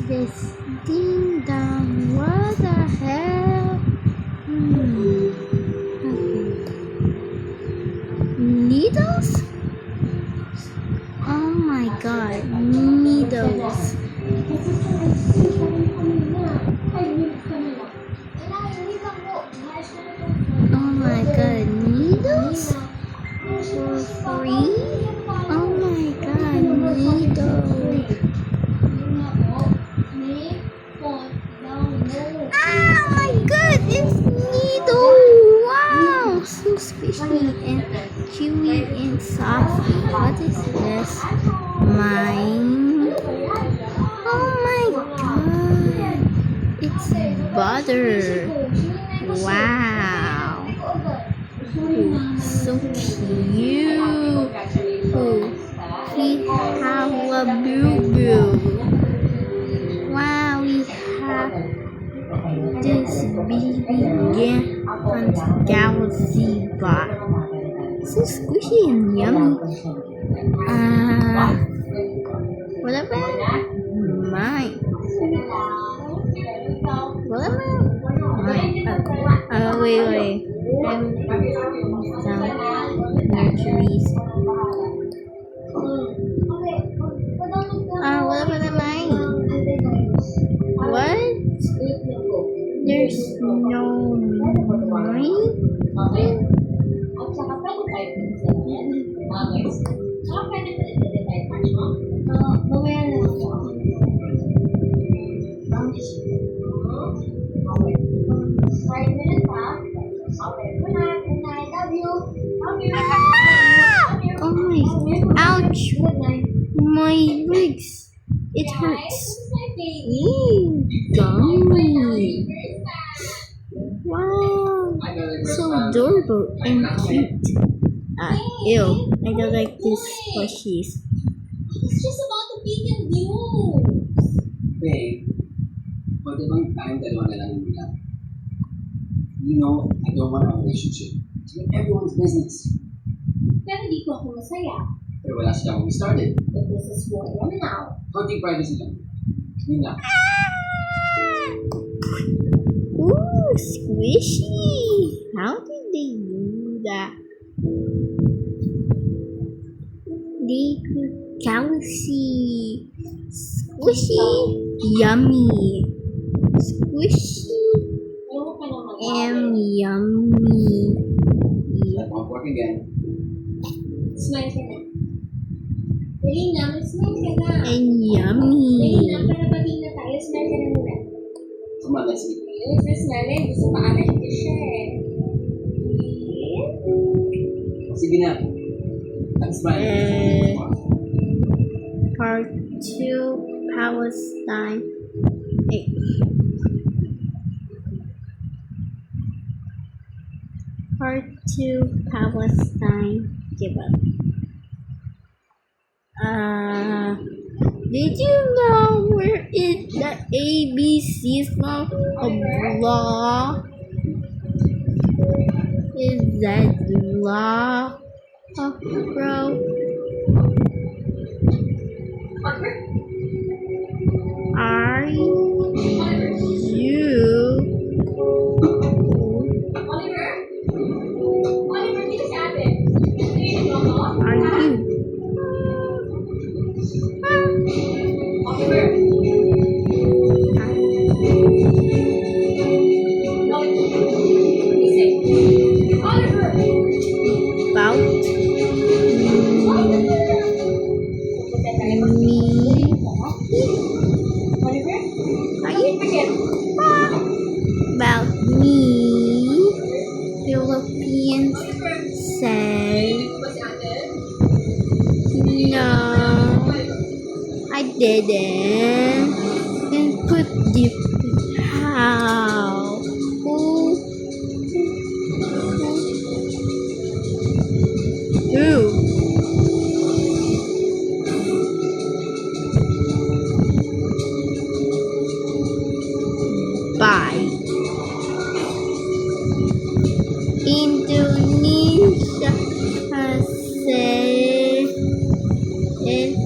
this ding dong? What the hell? Okay. Needles? Oh my god, needles. Oh my god, needles? For free? Oh my god, needles. Oh my god, it's needle! Wow! So squishy and chewy and soft. What is this? Mine. Oh my god! It's butter. Wow! Ooh, so cute. Ooh, we have a boo-boo. Wow, we have this baby again from Galaxy Bot. So squishy and yummy. What about mine? What about mine? Wait. Some nurseries. What about mine? What? There's no mine? Oh my, ouch, my legs, it hurts. Ooh, gummy. Wow, so adorable and cute. Ew, I don't like these plushies. It's just about the vegan news. Babe, pwede bang tayong dalawa na lang muna? You know, I don't want a relationship. It's everyone's business. Pero di ko ako masaya. Pero wala silang we started. But this is what I want now. Hunting privacy lang. Yun lang. Ooh, squishy. How did they do that? They could galaxy. Squishy, yummy. Squishy Ayaw ka naman. and yummy. That won't work again. Smile ka na. Dali na, mag-smile ka na. And Dali yummy. na, para batiin na tayo. Smile ka na muna. Come on, let's eat. Ayun, sa smile eh. Gusto paanay ko siya eh. Sige na. Let's try it. Part 2 Palestine. Hey. Part 2 Palestine. Give up. Did you know where is the ABC from a law? Is that law? Bro. Are you Oliver? Oliver, dito sa atin. are you Oliver. Oliver. about me? Oliver? Are you Again. about me? Philippines say no. I didn't. And put the how? Who? Bye. Indonesia said it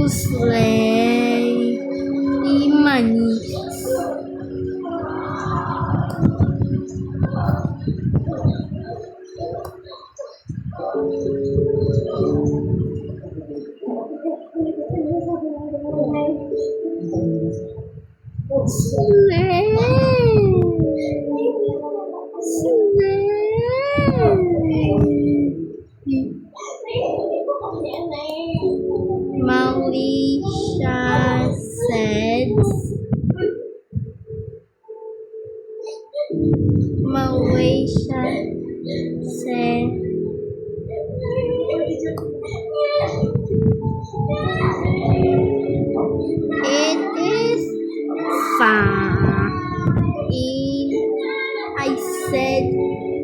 slay money. Malaysia said Malaysia said it is fine. I said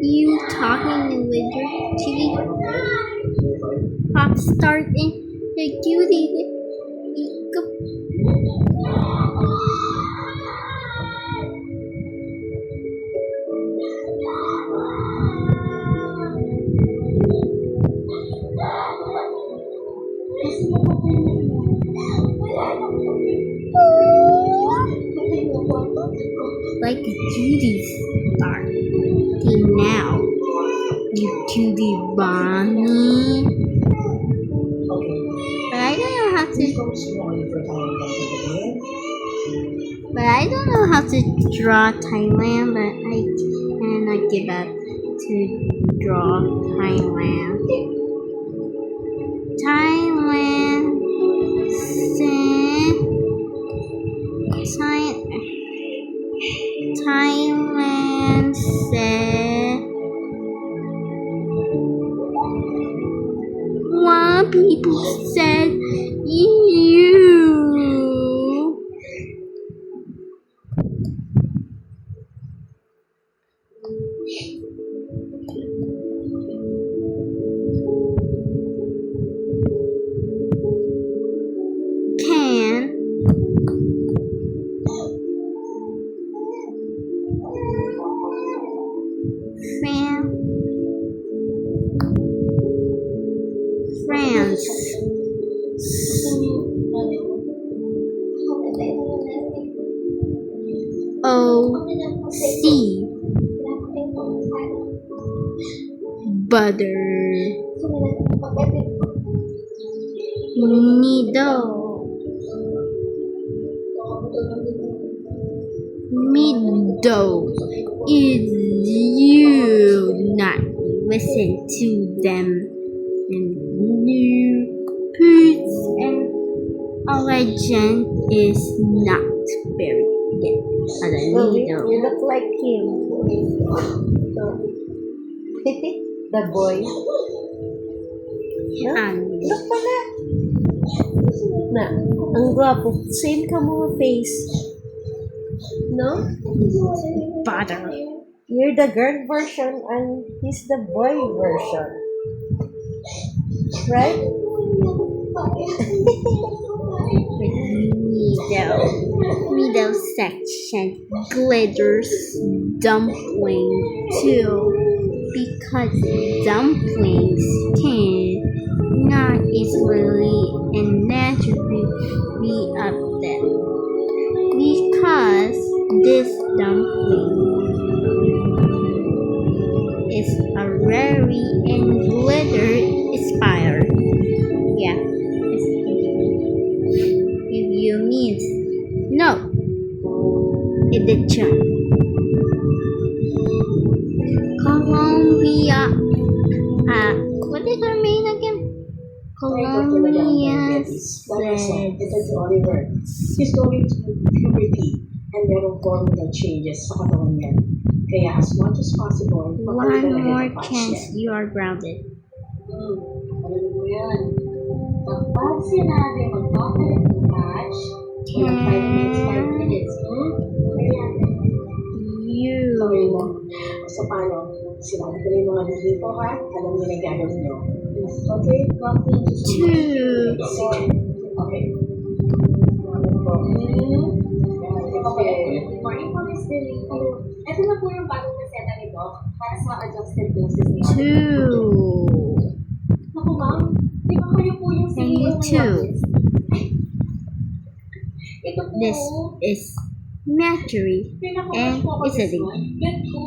you talking with your chili pop star in the cutie. Like a cutie star. Okay, now you cutie bunny. But I don't know how to. But I don't know how to draw Thailand. But I cannot give up to draw Thailand. Thailand said. Thailand said. One people said you. Can France O.C. Butter Middle is you not listen to them and new poods and a legend is not very good. You look like him. The boy. Look pala. Na, ang gwapo. Same ka mga face. No? Butter. You're the girl version and he's the boy version. Right? Middle section glitters dumpling too because dumplings can not easily and naturally be upset because this dumpling is a very and glitter inspired. Yeah, if you means no, it did jump. Colombia. What is her name again? Colombia said. She's going through puberty and merong hormonal changes sa katawan niya. Kaya as much as possible, One more chance, you are grounded. Alam mo yan. Kapag sinabi mag-operate ng patch, 5 minutes, Okay You. mo. So paano? Sinabi ko yung mga dito ha, alam niyo na yung gagawin niyo. Okay? Two. Okay. For infamous billing, ito na po yung bagong reseta ni Doc para sa adjusted doses niya. Two. Naku ma'am, di ba kayo po yung And you CEO ng too. Yogis? Ito po, This is Mercury pinaka-watch and po ako this Italy. one. Bet ko,